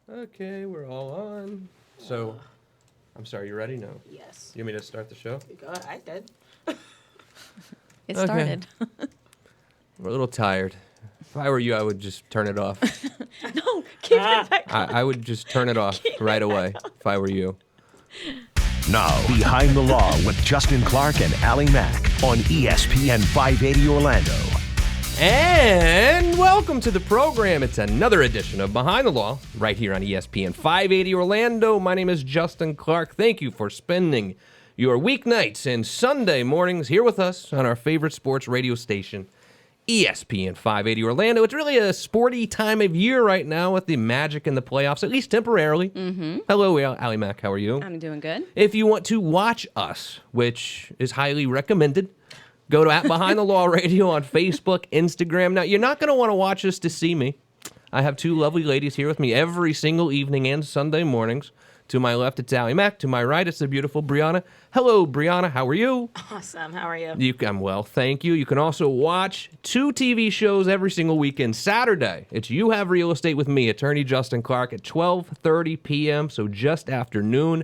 Okay, we're all on. So, I'm sorry, you ready? No. Yes. You want me to start the show? Go ahead. I did. It Okay. started. We're a little tired. If I were you, I would just turn it off. No, keep it back. I would just turn it off right away if I were you. Now, Behind the Law with Justin Clark and Allie Mack on ESPN 580 Orlando. And welcome to the program. It's another edition of Behind the Law right here on ESPN 580 Orlando. My name is Justin Clark. Thank you for spending your weeknights and Sunday mornings here with us on our favorite sports radio station, ESPN 580 Orlando. It's really a sporty time of year right now with the Magic and the playoffs, at least temporarily. Mm-hmm. Hello, Allie Mack. How are you? I'm doing good. If you want to watch us, which is highly recommended, go to @Behind the Law Radio on Facebook, Instagram. Now, you're not going to want to watch us to see me. I have two lovely ladies here with me every single evening and Sunday mornings. To my left, it's Allie Mack. To my right, it's the beautiful Brianna. Hello, Brianna. How are you? Awesome. How are you? I'm well, thank you. You can also watch two TV shows every single weekend. Saturday, it's You Have Real Estate with me, attorney Justin Clark, at 12:30 p.m., so just after noon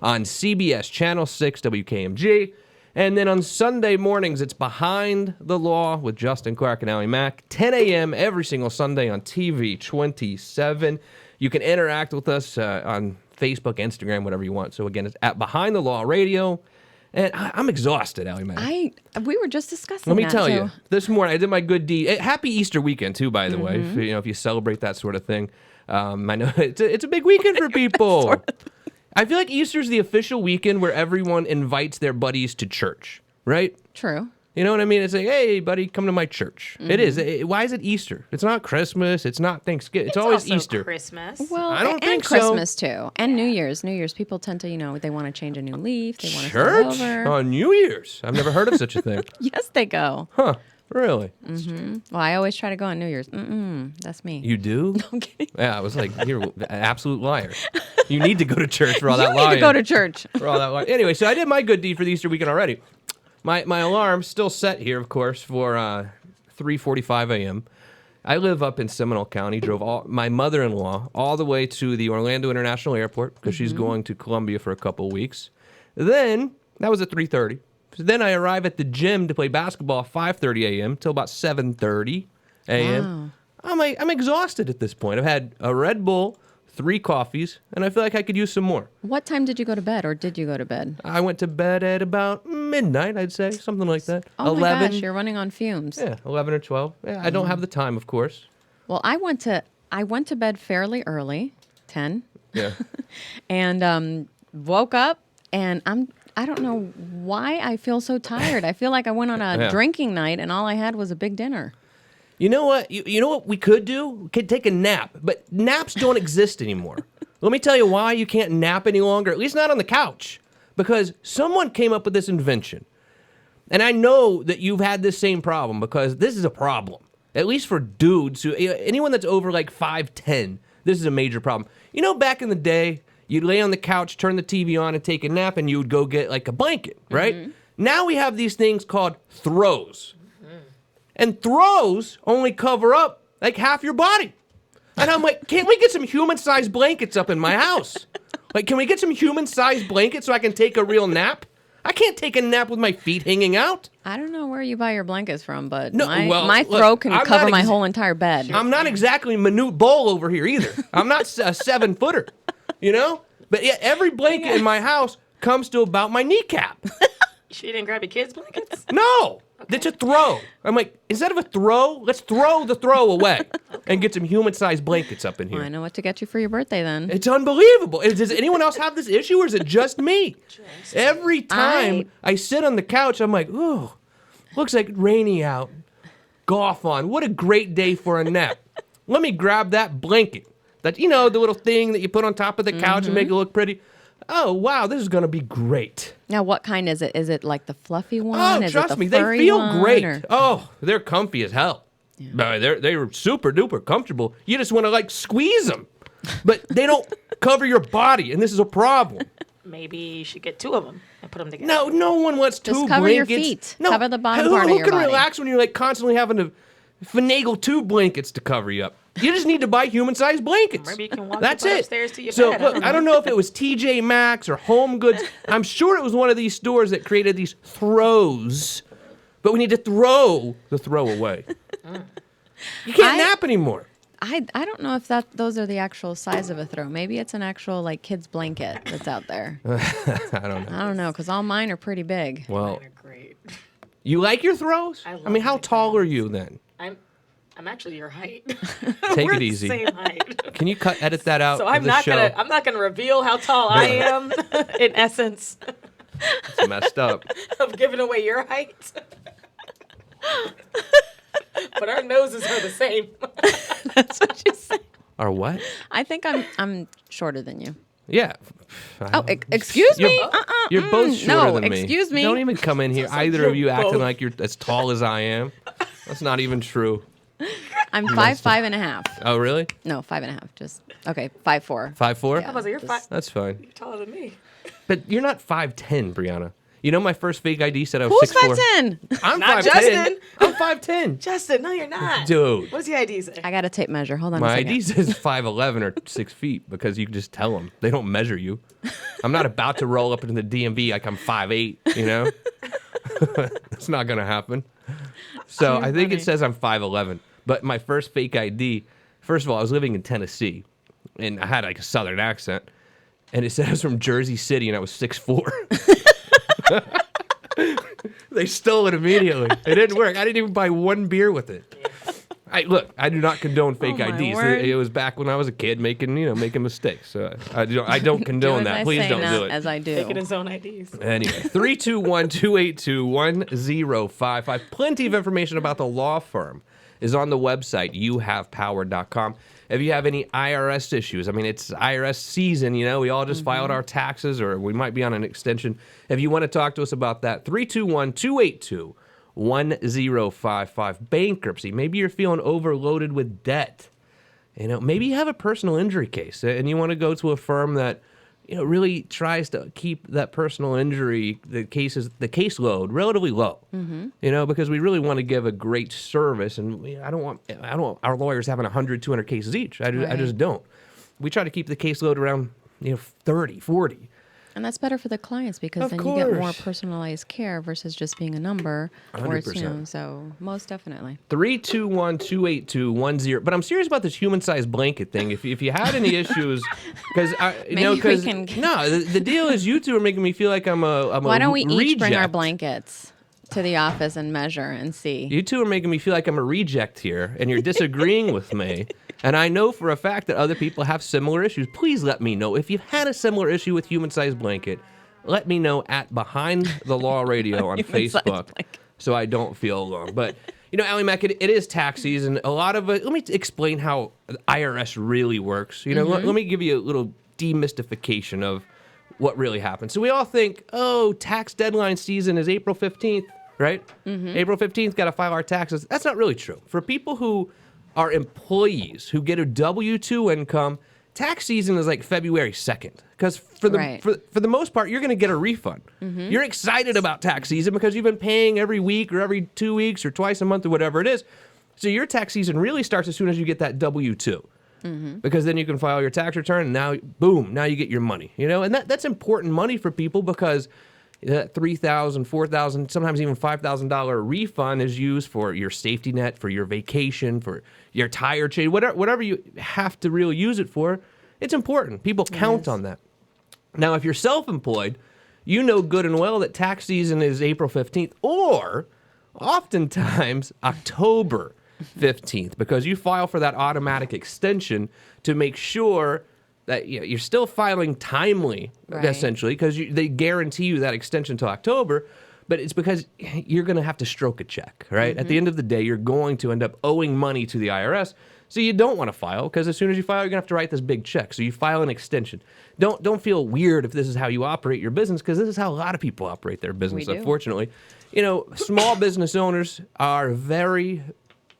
on CBS Channel 6 WKMG. And then on Sunday mornings, it's Behind the Law with Justin Clark and Allie Mack, 10 a.m. every single Sunday on TV 27. You can interact with us on Facebook, Instagram, whatever you want. So again, it's @Behind the Law Radio. And I'm exhausted, Allie Mack. We were just discussing Let me that, tell too. you, this morning I did my good deed. Happy Easter weekend too, by the way. If you celebrate that sort of thing. I know it's a big weekend for people. I feel like Easter's the official weekend where everyone invites their buddies to church, right? True. You know what I mean? It's like, hey, buddy, come to my church. It is. Why is it Easter? It's not Christmas. It's not Thanksgiving. It's always also Easter. Christmas. Well, I don't and think so. Christmas too, and New Year's. New Year's, people tend to, they want to change a new leaf. They want to start Church over. on New Year's. I've never heard of such a thing. Yes, they go. Huh? Really? Well, I always try to go on New Year's. That's me. You do? I'm kidding. Yeah, I was like, you're an absolute liar. You need to go to church for all that You lying. need to go to church. For all that lying. Anyway, so I did my good deed for the Easter weekend already. My alarm's still set here, of course, for 3:45 a.m. I live up in Seminole County. Drove my mother-in-law all the way to the Orlando International Airport because she's going to Columbia for a couple of weeks. Then, that was at 3:30. So then I arrive at the gym to play basketball at 5:30 a.m. till about 7:30 a.m. Wow. I'm exhausted at this point. I've had a Red Bull, 3 coffees, and I feel like I could use some more. What time did you go to bed, or did you go to bed? I went to bed at about midnight, I'd say, something like that. Oh 11. my gosh, you're running on fumes. Yeah, 11 or 12. Yeah, I don't have the time, of course. Well, I went to bed fairly early, 10, Yeah. and woke up, and I don't know why I feel so tired. I feel like I went on a Yeah. drinking night, and all I had was a big dinner. You know what? You know what we could do? We could take a nap, but naps don't exist anymore. Let me tell you why you can't nap any longer, at least not on the couch. Because someone came up with this invention. And I know that you've had this same problem because this is a problem. At least for dudes, anyone that's over like 5'10", this is a major problem. You know, back in the day, you'd lay on the couch, turn the TV on, and take a nap, and you would go get like a blanket, right? Now we have these things called throws. And throws only cover up like half your body. And I'm like, can't we get some human-sized blankets up in my house? Like, can we get some human-sized blankets so I can take a real nap? I can't take a nap with my feet hanging out. I don't know where you buy your blankets from, but No, well, my look, throw can I'm cover not my whole entire bed. I'm not exactly Manute Bowl over here either. I'm not a 7-footer, you know? But yeah, every blanket in my house comes to about my kneecap. She didn't grab your kids' blankets? No, it's a throw. I'm like, instead of a throw, let's throw the throw away and get some human-sized blankets up in here. Well, I know what to get you for your birthday then. It's unbelievable. Does anyone else have this issue, or is it just me? Every time I sit on the couch, I'm like, ooh, looks like rainy out. Golf on. What a great day for a nap. Let me grab that blanket. That, the little thing that you put on top of the couch and make it look pretty. Oh, wow, this is going to be great. Now, what kind is it? Is it like the fluffy one? Oh, is trust it the me, they furry feel one, great. or- Oh, they're comfy as hell. Yeah. They're super duper comfortable. You just want to like squeeze them, but they don't cover your body, and this is a problem. Maybe you should get 2 of them and put them together. No one wants Just two cover your blankets. feet. No, Cover the bottom who part of your can body. relax when you're like constantly having to finagle 2 blankets to cover you up. You just need to buy human-sized blankets. Maybe you can walk That's your butt it. upstairs to your So bed. look, I don't know if it was TJ Maxx or Home Goods. I'm sure it was one of these stores that created these throws, but we need to throw the throw away. You can't nap anymore. I don't know if those are the actual size of a throw. Maybe it's an actual like kid's blanket that's out there. I don't know. I don't know because all mine are pretty big. Well, Mine are great. you like your throws? I love mean, how my tall are you then? I'm actually your height. Take We're it the easy. Same height. Can you edit that out So of I'm the not show? gonna reveal how tall I am. In essence, It's messed up. of giving away your height. But our noses are the same. That's what you said. Or what? I think I'm shorter than you. Yeah. Oh, excuse me. You're both shorter no, than me. excuse me. Don't even come in here. Either you're of you acting both. like you're as tall as I am. That's not even true. I'm 5'5.5". Oh, really? No, 5.5. Just okay, 5'4". 5'4"? Yeah. I was like, you're Just- fine. That's fine. You're taller than me. But you're not 5'10", Brianna. You know my first fake ID said I was Who's 6'4". 5'10"? I'm Not 5'10". Justin. I'm 5'10". Justin, no, you're not. Dude. What does your ID say? I got a tape measure. Hold on My a second. ID says 5'11" or 6 feet because you can just tell them. They don't measure you. I'm not about to roll up into the DMV like I'm 5'8", you know? That's not going to happen. So I think it says I'm 5'11". But my first fake ID, first of all, I was living in Tennessee, and I had like a southern accent, and it said I was from Jersey City, and I was 6'4". They stole it immediately. It didn't work. I didn't even buy one beer with it. I do not condone fake my IDs. word. It was back when I was a kid making mistakes. So I don't condone as that. I Please say, don't not do it. as I do. Taking his own IDs. Anyway, 321-282-1055. Plenty of information about the law firm is on the website, youhavepower.com. If you have any IRS issues, I mean, it's IRS season, we all just filed our taxes or we might be on an extension. If you want to talk to us about that, 321-282-1055. Bankruptcy. Maybe you're feeling overloaded with debt. Maybe you have a personal injury case and you want to go to a firm that really tries to keep that personal injury, the caseload relatively low. Because we really want to give a great service, and I don't want our lawyers having 100, 200 cases each. I just don't. We try to keep the caseload around 30, 40. And that's better for the clients because Of then you get more course. personalized care versus just being a number. Or it's, 100%. so most definitely. 321-282-10. But I'm serious about this human-sized blanket thing. If you had any issues, because Maybe we can- the deal is you two are making me feel like I'm a Why don't we each bring our reject. blankets to the office and measure and see? You two are making me feel like I'm a reject here, and you're disagreeing with me. And I know for a fact that other people have similar issues. Please let me know. If you've had a similar issue with human-sized blanket, let me know at Behind the Law Radio on Human-sized Facebook blanket. so I don't feel alone. But, Allie Mack, it is tax season. A lot of it, let me explain how the IRS really works. Let me give you a little demystification of what really happens. So we all think, tax deadline season is April 15th, right? April 15th, got to file our taxes. That's not really true. For people who are employees who get a W-2 income, tax season is like February 2nd. Because for the most part, you're going to get a refund. You're excited about tax season because you've been paying every week or every 2 weeks or twice a month or whatever it is. So your tax season really starts as soon as you get that W-2. Because then you can file your tax return and now, boom, now you get your money. And that's important money for people because that $3,000, $4,000, sometimes even $5,000 refund is used for your safety net, for your vacation, for your tire change, whatever you have to really use it for. It's important. People count on that. Now, if you're self-employed, you know good and well that tax season is April 15th or oftentimes October 15th because you file for that automatic extension to make sure that you're still filing timely, essentially, because they guarantee you that extension to October, but it's because you're going to have to stroke a check, right? At the end of the day, you're going to end up owing money to the IRS, so you don't want to file, because as soon as you file, you're going to have to write this big check, so you file an extension. Don't feel weird if this is how you operate your business, because this is how a lot of people operate their business, We do. unfortunately. Small business owners are very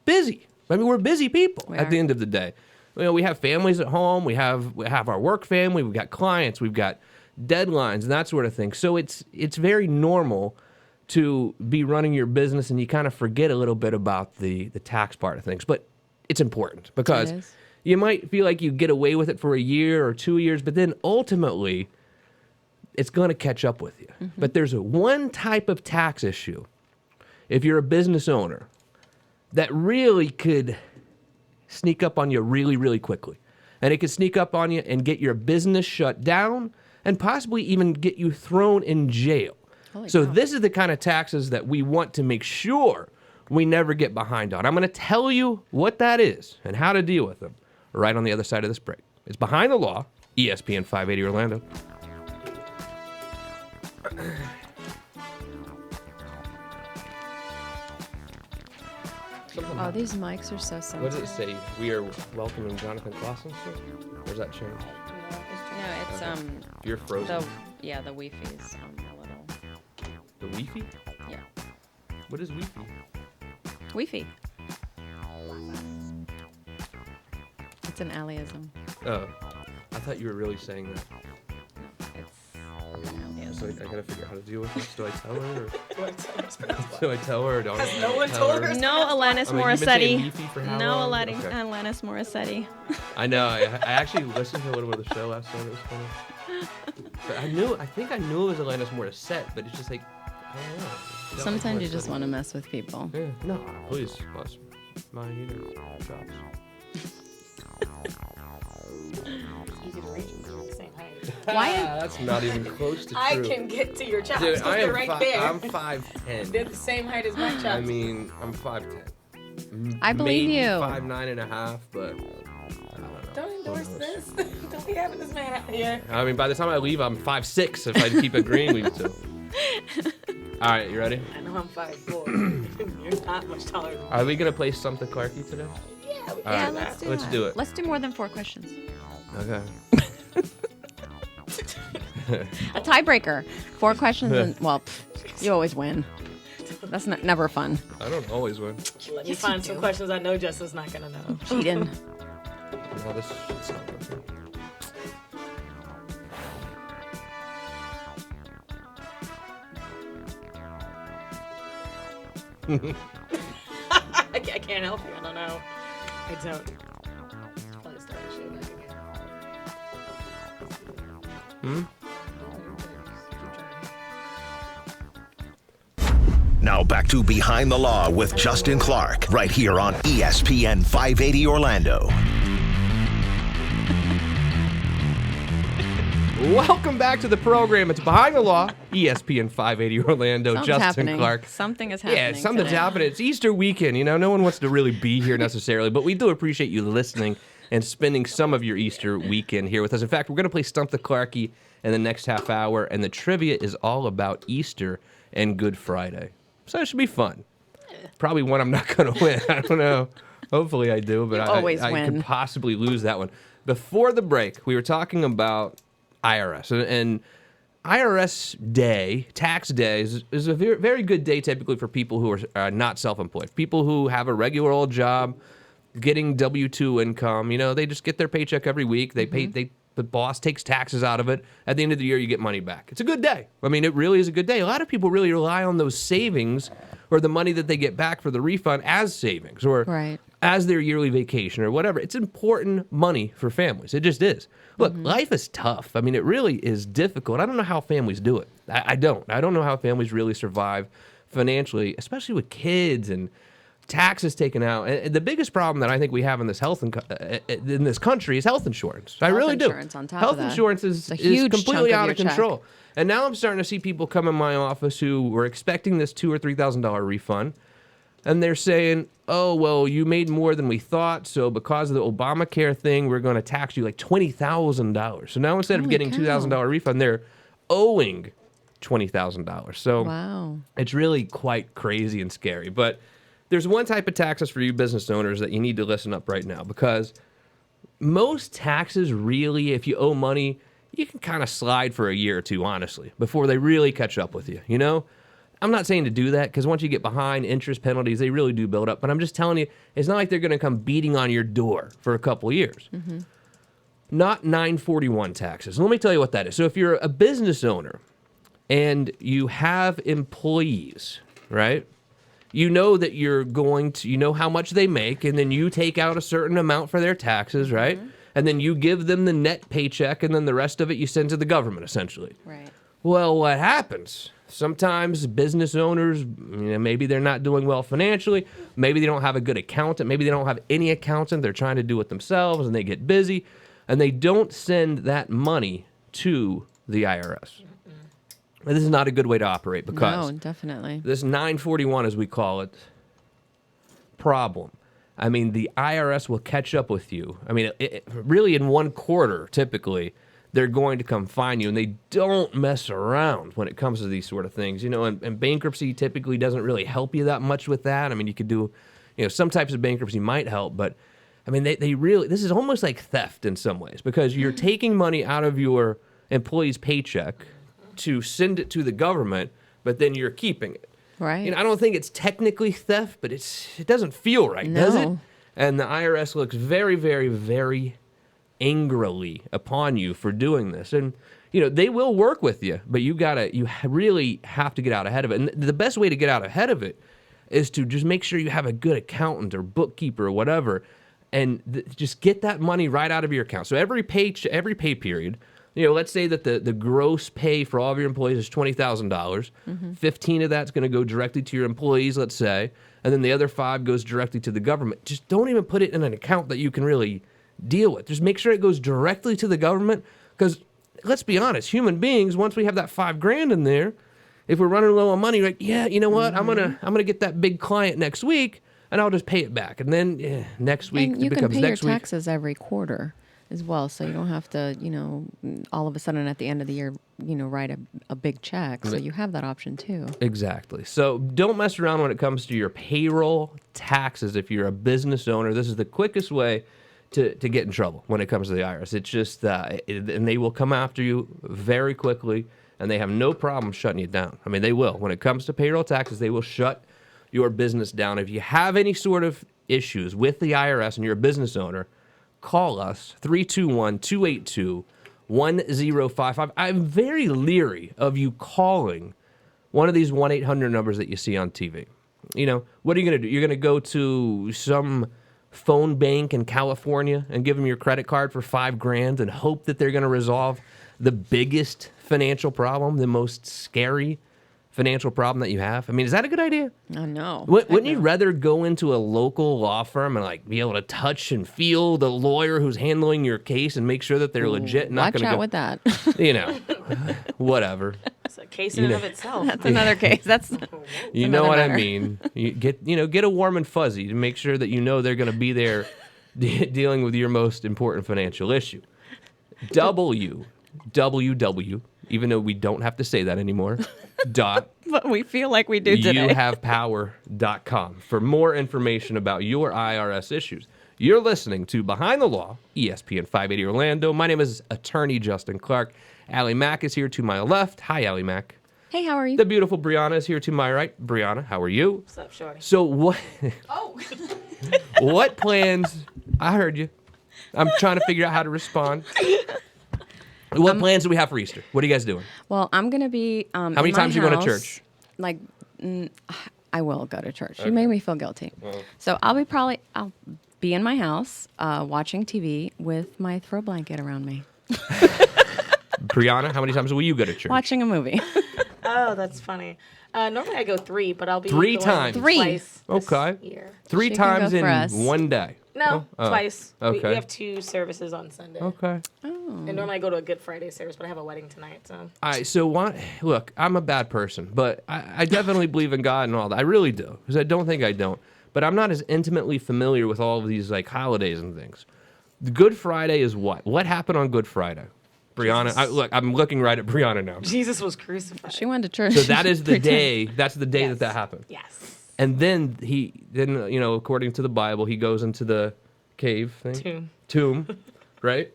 busy. I mean, we're busy people at the end of the day. We have families at home. We have our work family. We've got clients. We've got deadlines and that sort of thing. So it's very normal to be running your business and you kind of forget a little bit about the tax part of things. But it's important because It is. you might feel like you get away with it for a year or 2 years, but then ultimately it's going to catch up with you. But there's one type of tax issue, if you're a business owner, that really could sneak up on you really, really quickly. And it could sneak up on you and get your business shut down and possibly even get you thrown in jail. Holy So cow. this is the kind of taxes that we want to make sure we never get behind on. I'm going to tell you what that is and how to deal with them right on the other side of this break. It's Behind the Law, ESPN 580 Orlando. Oh, these mics are so What sensitive. does it say? We are welcoming Jonathan Clausen? Where's that change? No, it's You're frozen. the Wi-Fi's a little. The Wi-Fi? Yeah. What is Wi-Fi? Wi-Fi. It's an aliasm. Oh, I thought you were really saying that. It's an aliasm. So I gotta figure out how to deal with this. Do I tell her? Or do I tell her or don't? Has no one tell told her? No, Alanis I mean, you've been saying Morissette. Wi-Fi for how No, long? Alanis, Okay. Alanis Morissette. I know. I actually listened to a little bit of the show last night. It was funny. But I think I knew it was Alanis Morissette, but it's just like, I don't know. It's not Sometimes like you just Morissette. want to mess with people. Yeah, no, please, bust my chops. Easy to reach. We're the same height. Why? That's not even close to I true. can get to your chops. Dude, I They're am right there. I'm 5'10". They're the same height as my chops. I mean, I'm 5'10". I believe Maybe you. 5'9.5", but I don't know. Don't endorse this. Don't be having this man out here. I mean, by the time I leave, I'm 5'6". If I keep agreeing with you two. All right, you ready? I know I'm 5'4". You're not much taller than me. Are we gonna play Stump the Clarky today? Yeah, we All Yeah, right, let's do let's that. do it. Let's do more than 4 questions. Okay. A tiebreaker. 4 questions and, well, you always win. That's never fun. I don't always win. Let me Yes, find you some do. questions I know Justin's not gonna know. Cheating. No, this shit's not working. I can't help you. I don't know. I don't. Probably start the show back again. Now back to Behind the Law with Justin Clark, right here on ESPN 580 Orlando. Welcome back to the program. It's Behind the Law, ESPN 580 Orlando. Something's Justin happening. Clark. Something is happening. Yeah, something's today. happening. It's Easter weekend. You know, no one wants to really be here necessarily, but we do appreciate you listening and spending some of your Easter weekend here with us. In fact, we're going to play Stump the Clarky in the next half hour, and the trivia is all about Easter and Good Friday. So it should be fun. Probably one I'm not going to win. I don't know. Hopefully I do, but always I win. could possibly lose that one. Before the break, we were talking about IRS, and IRS Day, tax day, is a very, very good day typically for people who are not self-employed. People who have a regular old job, getting W-2 income. You know, they just get their paycheck every week. They pay. The boss takes taxes out of it. At the end of the year, you get money back. It's a good day. I mean, it really is a good day. A lot of people really rely on those savings or the money that they get back for the refund as savings or Right. as their yearly vacation or whatever. It's important money for families. It just is. Look, life is tough. I mean, it really is difficult. I don't know how families do it. I don't. I don't know how families really survive financially, especially with kids and taxes taken out. And the biggest problem that I think we have in this in this country is health insurance. I Health really do. insurance on top health of that. insurance is It's a huge completely chunk of out your of check. control. And now I'm starting to see people come in my office who were expecting this $2,000 or $3,000 refund. And they're saying, oh, well, you made more than we thought. So because of the Obamacare thing, we're going to tax you like $20,000. So now instead of Holy getting cow. $2,000 refund, they're owing $20,000. So Wow. it's really quite crazy and scary. But there's one type of taxes for you business owners that you need to listen up right now, because most taxes really, if you owe money, you can kind of slide for a year or two, honestly, before they really catch up with you, you know? I'm not saying to do that, because once you get behind, interest penalties, they really do build up. But I'm just telling you, it's not like they're going to come beating on your door for a couple of years. Not 941 taxes. Let me tell you what that is. So if you're a business owner and you have employees, right? You know that you're going to, you know how much they make, and then you take out a certain amount for their taxes, right? And then you give them the net paycheck, and then the rest of it you send to the government, essentially. Right. Well, what happens? Sometimes business owners, maybe they're not doing well financially. Maybe they don't have a good accountant. Maybe they don't have any accountant. They're trying to do it themselves, and they get busy, and they don't send that money to the IRS. And this is not a good way to operate because No, definitely. this 941, as we call it, problem. I mean, the IRS will catch up with you. I mean, really in 1 quarter, typically, they're going to come find you, and they don't mess around when it comes to these sort of things. And bankruptcy typically doesn't really help you that much with that. I mean, you could do, some types of bankruptcy might help, but I mean, they really, this is almost like theft in some ways because you're taking money out of your employee's paycheck to send it to the government, but then you're keeping it. Right. I don't think it's technically theft, but it doesn't feel right, does it? No. And the IRS looks very, very, very angrily upon you for doing this. And, they will work with you, but you really have to get out ahead of it. And the best way to get out ahead of it is to just make sure you have a good accountant or bookkeeper or whatever, and just get that money right out of your account. So every pay period, let's say that the gross pay for all of your employees is $20,000. 15 of that's going to go directly to your employees, let's say, and then the other 5 goes directly to the government. Just don't even put it in an account that you can really deal with. Just make sure it goes directly to the government because let's be honest, human beings, once we have that $5,000 in there, if we're running low on money, like, yeah, you know what? I'm gonna get that big client next week, and I'll just pay it back. And then next week And you it can becomes pay your next week. taxes every quarter as well, so you don't have to, all of a sudden at the end of the year, write a big check. So you have that option too. Exactly. So don't mess around when it comes to your payroll taxes. If you're a business owner, this is the quickest way to get in trouble when it comes to the IRS. It's just, and they will come after you very quickly, and they have no problem shutting you down. I mean, they will. When it comes to payroll taxes, they will shut your business down. If you have any sort of issues with the IRS and you're a business owner, call us, 321-282-1055. I'm very leery of you calling one of these 1-800 numbers that you see on TV. What are you going to do? You're going to go to some phone bank in California and give them your credit card for $5,000 and hope that they're going to resolve the biggest financial problem, the most scary financial problem that you have? I mean, is that a good idea? Oh, no. Wouldn't you rather go into a local law firm and be able to touch and feel the lawyer who's handling your case and make sure that they're legit? Not Watch going to out go, with that. Whatever. It's a case in and of itself. That's another case. That's You know another what matter. I mean. You get a warm and fuzzy to make sure that they're going to be there dealing with your most important financial issue. www, even though we don't have to say that anymore, dot But we feel like we do today. youhavepower.com for more information about your IRS issues. You're listening to Behind the Law, ESPN 580 Orlando. My name is Attorney Justin Clark. Allie Mack is here to my left. Hi, Allie Mack. Hey, how are you? The beautiful Brianna is here to my right. Brianna, how are you? What's up, shorty? So what? Oh. What plans? I heard you. I'm trying to figure out how to respond. What plans do we have for Easter? What are you guys doing? Well, I'm going to be How many times you go to church? Like, I will go to church. You made me feel guilty. So I'll be in my house watching TV with my throw blanket around me. Brianna, how many times will you go to church? Watching a movie. Oh, that's funny. Normally I go 3, but I'll be 3 going times. twice this Okay. year. 3 She can go times in for us. one day. No, Oh, twice. okay. We have 2 services on Sunday. Okay. And normally I go to a Good Friday service, but I have a wedding tonight, so. All right, so look, I'm a bad person, but I definitely believe in God and all that. I really do, because I don't think I don't. But I'm not as intimately familiar with all of these holidays and things. The Good Friday is what? What happened on Good Friday? Brianna, I'm looking right at Brianna now. Jesus was crucified. She went to church. So that is the 3 times. day. That's the day Yes. that happened. Yes. And then according to the Bible, he goes into the cave thing. Tomb. Right?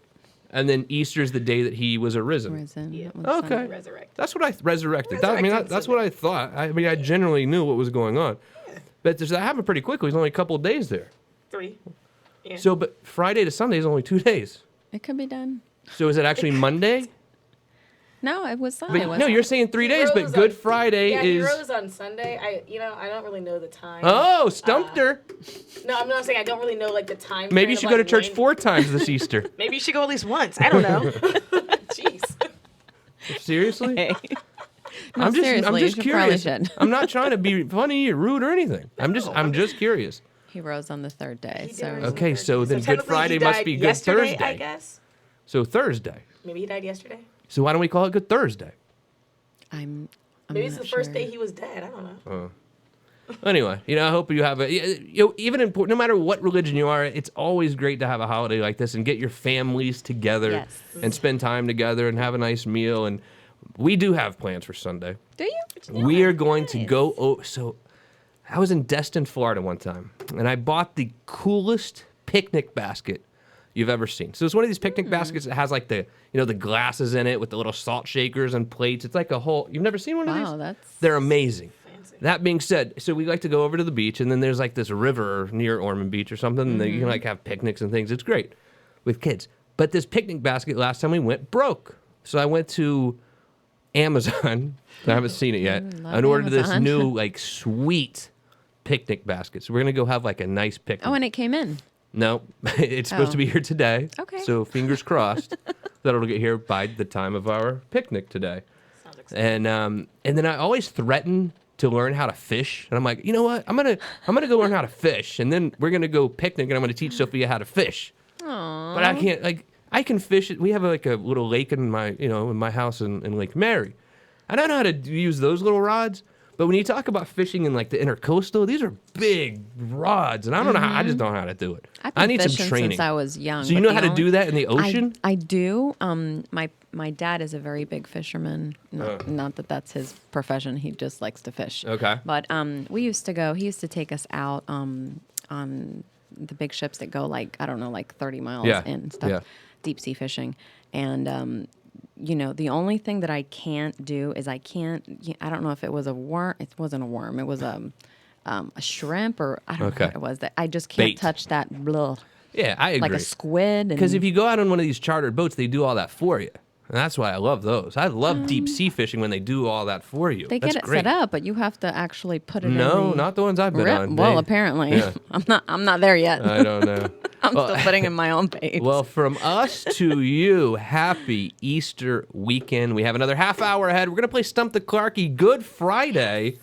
And then Easter's the day that he was arisen. Risen. Yeah. That was Okay. Sunday. Resurrected. That's what I resurrected. That's what I thought. I mean, I generally knew what was going on. But that happened pretty quickly. It was only a couple of days there. 3. Yeah. So, but Friday to Sunday is only 2 days. It could be done. So is it actually Monday? No, it was Sunday. But, wasn't no, it? you're saying 3 days, but rose Good on- Friday Yeah, he is. rose on Sunday. I don't really know the time. Oh, stumped her. No, I'm not saying I don't really know like the time. Maybe you frame should of, go to like, church when- 4 times this Easter. Maybe you should go at least once. I don't know. Jeez. Seriously? Hey. No, I'm seriously, just you probably curious. should. I'm not trying to be funny or rude or anything. I'm just curious. He rose on the third day. He did So rise on Okay, the so third then day. Good technically Friday he must died be Good yesterday, Thursday. I guess. So Thursday. Maybe he died yesterday. So why don't we call it Good Thursday? I'm Maybe it's not the first sure. day he was dead. I don't know. Anyway, I hope you have even no matter what religion you are, it's always great to have a holiday like this and get your families together Yes. and spend time together and have a nice meal. And we do have plans for Sunday. Do you? We are going to Nice. go. So I was in Destin, Florida one time, and I bought the coolest picnic basket you've ever seen. So it's one of these picnic baskets that has like the the glasses in it with the little salt shakers and plates. It's like a whole. You've never seen one of these? Wow, that's They're amazing. Fancy. That being said, so we like to go over to the beach, and then there's like this river near Ormond Beach or something, and you can like have picnics and things. It's great with kids. But this picnic basket last time we went broke. So I went to Amazon. I haven't seen it yet. love And ordered this Amazon. new like sweet picnic basket. So we're gonna go have like a nice picnic. Oh, and it came in. No, it's supposed to Oh. be here today. Okay. So fingers crossed that it'll get here by the time of our picnic today. Sounds exciting. And then I always threaten to learn how to fish, and I'm like, you know what? I'm gonna go learn how to fish, and then we're gonna go picnic, and I'm gonna teach Sophia how to fish. Aww. But I can't I can fish it. We have like a little lake in my house in Lake Mary. I don't know how to use those little rods. But when you talk about fishing in like the intercoastal, these are big rods, and I don't know how. I just don't know how to do it. I've been I need some fishing training. since I was young. So you but know the how to only- do that in the ocean? I do. My dad is a very big fisherman. Not that that's his profession. He just likes to fish. Okay. But we used to go. He used to take us out on the big ships that go like 30 miles Yeah, in and stuff. yeah. Deep sea fishing, and the only thing that I can't do is I don't know if it was a worm. It wasn't a worm. It was a shrimp or I don't know Okay. what it was. That I just can't Bait. touch that. Blah, Yeah, I agree. like a squid. Because if you go out on one of these chartered boats, they do all that for you. And that's why I love those. I love deep sea fishing when they do all that for you. they That's get it great. set up, but you have to actually put it in. No, the not the ones I've been rip. on. Well, They- apparently, yeah. I'm not there yet. I don't know. I'm still putting in my own bait. Well, from us to you, happy Easter weekend. We have another half hour ahead. We're going to play Stump the Clarky Good Friday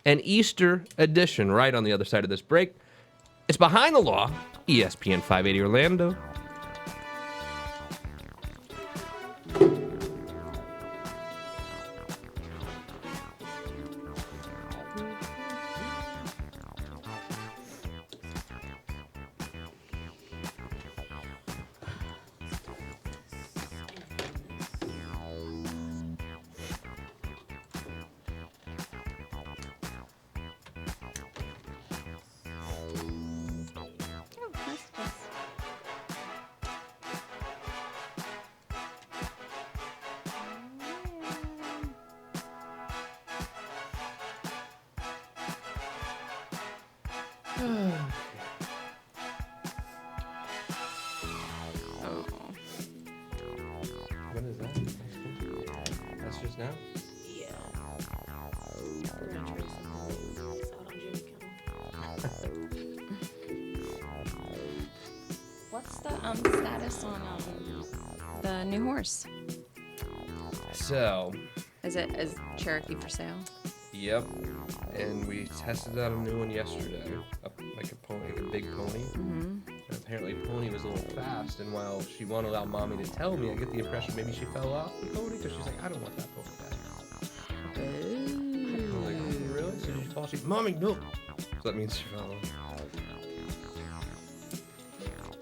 and Easter edition right on the other side of this break. It's Behind the Law, ESPN 580 Orlando. What is that? That's just now? Yeah. We're gonna try some this out on Jimmy Kimmel. What's the status on the new horse? So, Is Cherokee for sale? yep. And we tested out a new one yesterday. Like a pony, like a big pony. Mm-hmm. And apparently Pony was a little fast, and while she won't allow Mommy to tell me, I get the impression maybe she fell off the pony, because she's like, I don't want that pony back. I'm like, oh, really? So did you fall asleep? Mommy, no! So that means she fell off.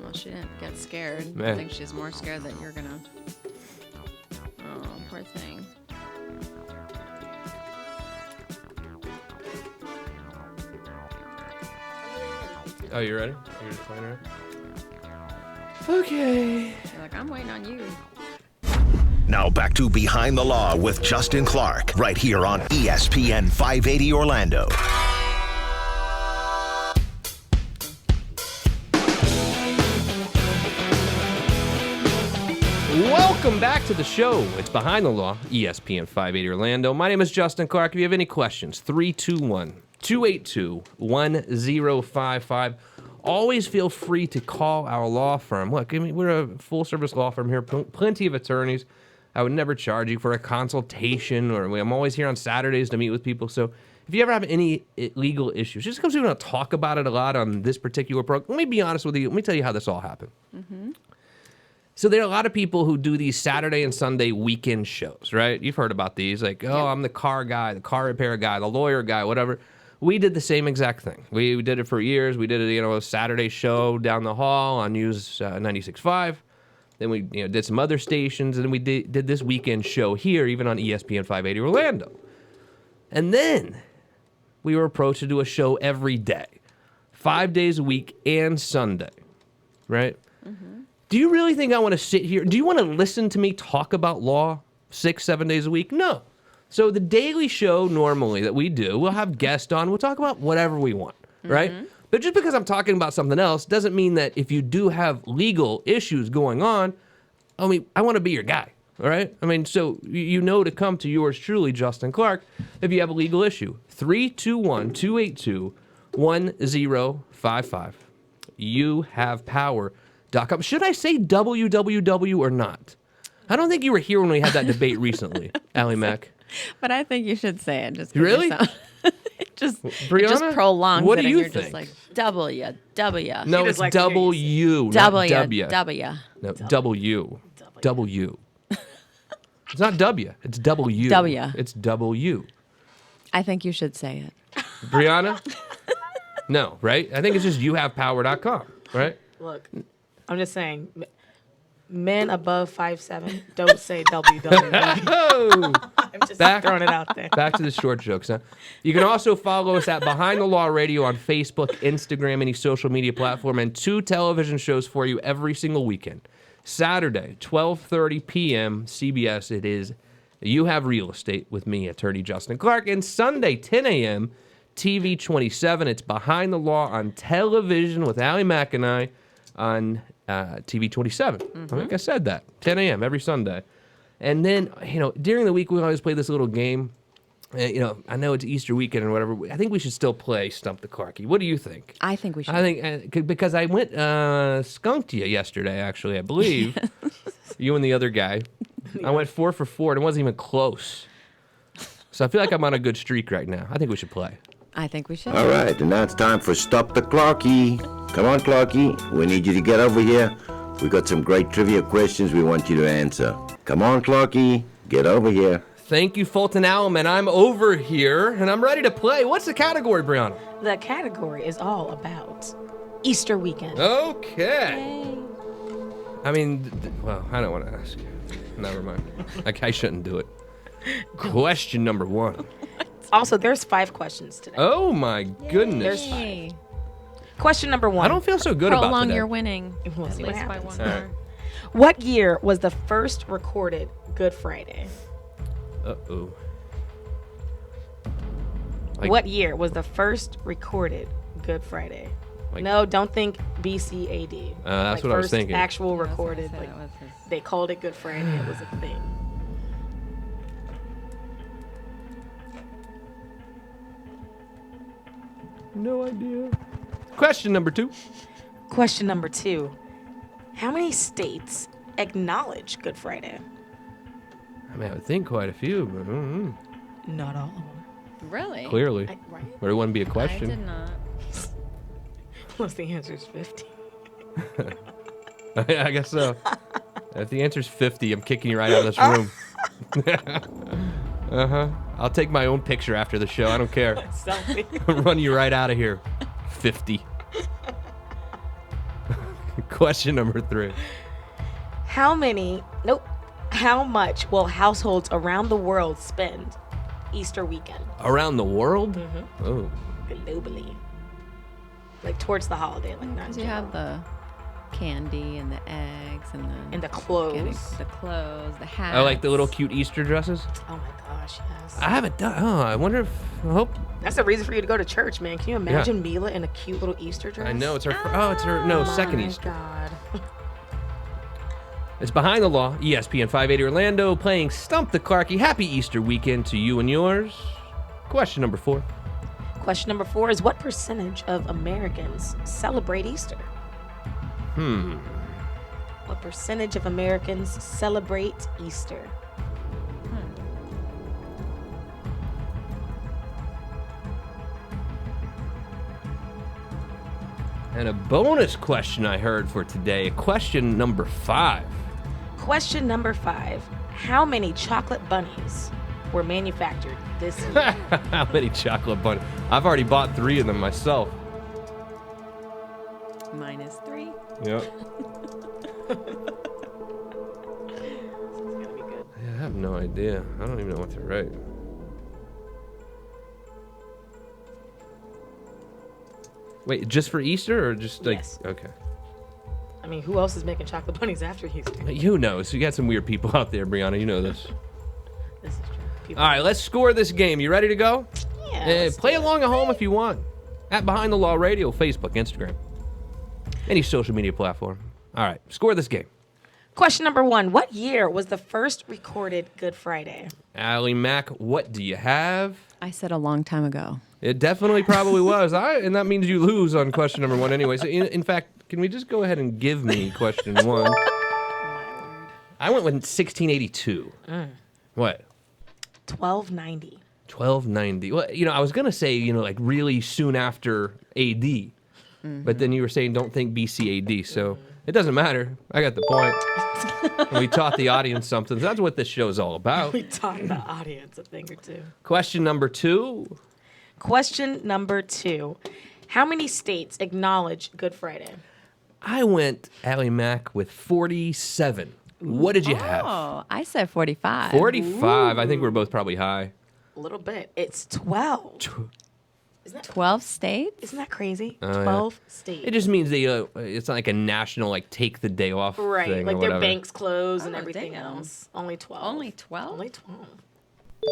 Well, she didn't get scared. Man. I think she's more scared that you're gonna. Oh, poor thing. Oh, you ready? You're just playing around? Okay. You're like, I'm waiting on you. Now back to Behind the Law with Justin Clark, right here on ESPN 580 Orlando. Welcome back to the show. It's Behind the Law, ESPN 580 Orlando. My name is Justin Clark. If you have any questions, 321-282-1055. Always feel free to call our law firm. Look, I mean, we're a full-service law firm here, plenty of attorneys. I would never charge you for a consultation, or I'm always here on Saturdays to meet with people. So if you ever have any legal issues, just because we don't talk about it a lot on this particular program, let me be honest with you. Let me tell you how this all happened. Mm-hmm. So there are a lot of people who do these Saturday and Sunday weekend shows, right? You've heard about these, like, oh, I'm the car guy, the car repair guy, the lawyer guy, whatever. We did the same exact thing. We did it for years. We did it, a Saturday show down the hall on News 96.5. Then we did some other stations, and then we did this weekend show here, even on ESPN 580 Orlando. And then we were approached to do a show every day, 5 days a week and Sunday, right? Mm-hmm. Do you really think I want to sit here? Do you want to listen to me talk about law 6-7 days a week? No. So the daily show normally that we do, we'll have guests on. We'll talk about whatever we want, right? But just because I'm talking about something else doesn't mean that if you do have legal issues going on, I mean, I want to be your guy, all right? I mean, so to come to yours truly, Justin Clark, if you have a legal issue. 321-282-1055. YouHavePower.com. Should I say www or not? I don't think you were here when we had that debate recently, Allie Mack. But I think you should say it. Just really? It just Brianna, prolongs what it, do and you you're think? just like W. No, it's W, not W. W. No, W. W. It's not W. It's W. W. It's W. I think you should say it. Brianna? No, right? I think it's just youhavepower.com, right? Look, I'm just saying, men above 5'7" don't say www. Oh! I'm just throwing it out there. Back to the short jokes, huh? You can also follow us at Behind the Law Radio on Facebook, Instagram, any social media platform, and 2 television shows for you every single weekend. Saturday, 12:30 p.m., CBS, it is You Have Real Estate with me, attorney Justin Clark. And Sunday, 10 a.m., TV 27, it's Behind the Law on television with Allie Mack and I on TV 27. I think I said that. 10 a.m. every Sunday. And then, during the week, we always play this little game. I know it's Easter weekend or whatever. I think we should still play Stump the Clarky. What do you think? I think we should. I think, because I went skunked you yesterday, actually, I believe. You and the other guy. I went 4 for 4, and it wasn't even close. So I feel like I'm on a good streak right now. I think we should play. I think we should. All right, and now it's time for Stop the Clarky. Come on, Clarky. We need you to get over here. We got some great trivia questions we want you to answer. Come on, Clarky. Get over here. Thank you, Fulton Allen. I'm over here, and I'm ready to play. What's the category, Brianna? The category is all about Easter weekend. Okay. Yay. I mean, well, I don't want to ask you. Never mind. I shouldn't do it. Question number 1. Also, there's 5 questions today. Oh, my goodness. There's 5. Question number 1. I don't feel so good about Prolong today. your winning. We'll At see what least by happens. one All right. more. What year was the first recorded Good Friday? Uh-oh. What year was the first recorded Good Friday? No, don't think BCAD. That's what I was first thinking. Actual Yeah, I was gonna recorded. say Like, that was his- they called it Good Friday. It was a thing. No idea. Question number 2. Question number 2. How many states acknowledge Good Friday? I mean, I would think quite a few, but Not all of them. Really? clearly. Right? Or it wouldn't be a I question. did not. Unless the answer is 50. I guess so. If the answer's 50, I'm kicking you right out of this room. I'll take my own picture after the show. I don't care. Selfie. Run you right out of here. 50. Question number 3. How much will households around the world spend Easter weekend? Around the world? Oh. Globally. Like towards the holiday, like not Because in you have general. the candy and the eggs and And the getting clothes. the clothes, the hats. I like the little cute Easter dresses. Oh my gosh, yes. I haven't done. Oh, I wonder if. I hope. That's a reason for you to go to church, man. Can you imagine Mila in a cute little Easter dress? I know it's her. Oh, it's her. No, second my Easter. God. It's Behind the Law, ESPN 580 Orlando, playing Stump the Clarkie. Happy Easter weekend to you and yours. Question number 4. Question number 4 is what percentage of Americans celebrate Easter? What percentage of Americans celebrate Easter? And a bonus question I heard for today, question number 5. Question number 5. How many chocolate bunnies were manufactured this year? How many chocolate bunnies? I've already bought 3 of them myself. Minus 3. Yep. It's gonna be good. I have no idea. I don't even know what to write. Wait, just for Easter or just like... Yes. Okay. I mean, who else is making chocolate bunnies after Easter? Who knows? You got some weird people out there, Brianna. You know this. This is true. People- All right, let's score this game. You ready to go? Yeah. let's Play do it. along at home if you want. At Behind the Law Radio, Facebook, Instagram. Any social media platform. All right, score this game. Question number 1. What year was the first recorded Good Friday? Allie Mack, what do you have? I said a long time ago. It definitely probably was. And that means you lose on question number 1 anyway. So in fact, can we just go ahead and give me question 1? I went with 1682. What? 1290. 1290. Well, I was going to say, like really soon after AD. But then you were saying don't think BC AD. So it doesn't matter. I got the point. And we taught the audience something. That's what this show is all about. We taught the audience a thing or two. Question number 2. Question number 2. How many states acknowledge Good Friday? I went, Allie Mack, with 47. What did you have? Oh, I said 45. 45. I think we're both probably high. A little bit. It's 12. 12 states? Isn't that crazy? Oh, yeah. 12 states. It just means it's not like a national, like, take the day off right. thing Like or their whatever. banks close and Oh, everything damn. else. Only 12. Only 12? Only 12.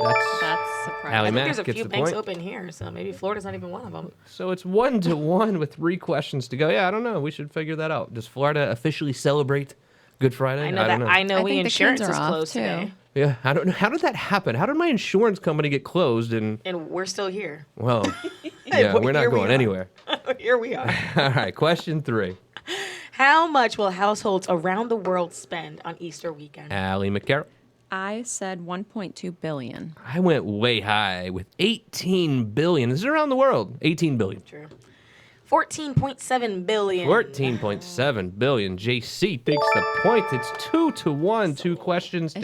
That's That's surprising. Allie I think Mack there's a gets few the banks point. open here, so maybe Florida's not even one of them. So it's 1-1 with 3 questions to go. Yeah, I don't know. We should figure that out. Does Florida officially celebrate Good Friday? I know don't that. I know I we think the insurance kids are is off, closed too. today, Yeah, I don't know. How did that happen? How did my insurance company get closed? And and we're still here. well, yeah, Well, we're not here we going are. anywhere. Here we are. All right, question 3. How much will households around the world spend on Easter weekend? Allie McCarroll. I said 1.2 billion. I went way high with 18 billion. This is around the world. 18 billion. True. 14.7 billion. 14.7 billion. JC takes the point. It's 2-1. 2 questions to